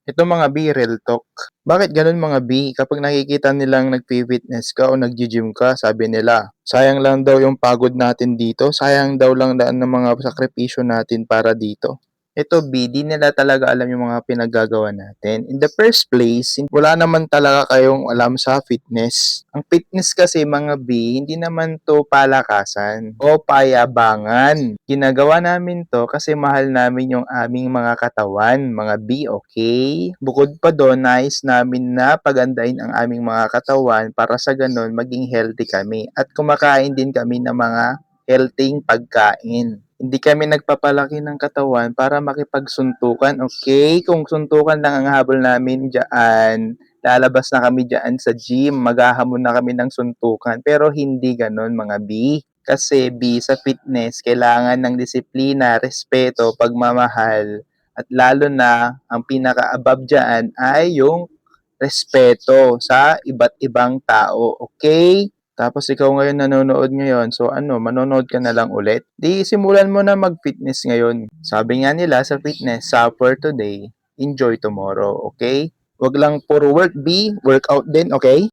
Ito mga B, real talk. Bakit ganun mga B? Kapag nakikita nilang nagpi-fitness ka o naggi-gym ka, sabi nila, sayang lang daw yung pagod natin dito, sayang daw lang daan ng mga sakripisyo natin para dito. Ito B, di nila talaga alam yung mga pinaggagawa natin. In the first place, wala naman talaga kayong alam sa fitness. Ang fitness kasi mga B, hindi naman to palakasan o payabangan. Ginagawa namin to kasi mahal namin yung aming mga katawan, mga B, okay? Bukod pa doon, nais namin na pagandahin ang aming mga katawan para sa ganun maging healthy kami. At kumakain din kami ng mga healthy pagkain. Hindi kami nagpapalaki ng katawan para makipagsuntukan, okay? Kung suntukan lang ang habol namin dyan, lalabas na kami dyan sa gym, maghahamon na kami ng suntukan. Pero hindi ganon mga B. Kasi B, sa fitness, kailangan ng disiplina, respeto, pagmamahal, at lalo na, ang pinaka-above dyan ay yung respeto sa iba't ibang tao, okay? Tapos ikaw ngayon nanonood ngayon, so ano, manonood ka na lang ulit? Di simulan mo na mag-fitness ngayon. Sabi nga nila sa fitness, suffer today, enjoy tomorrow, okay? Wag lang puro work, B, workout din, okay?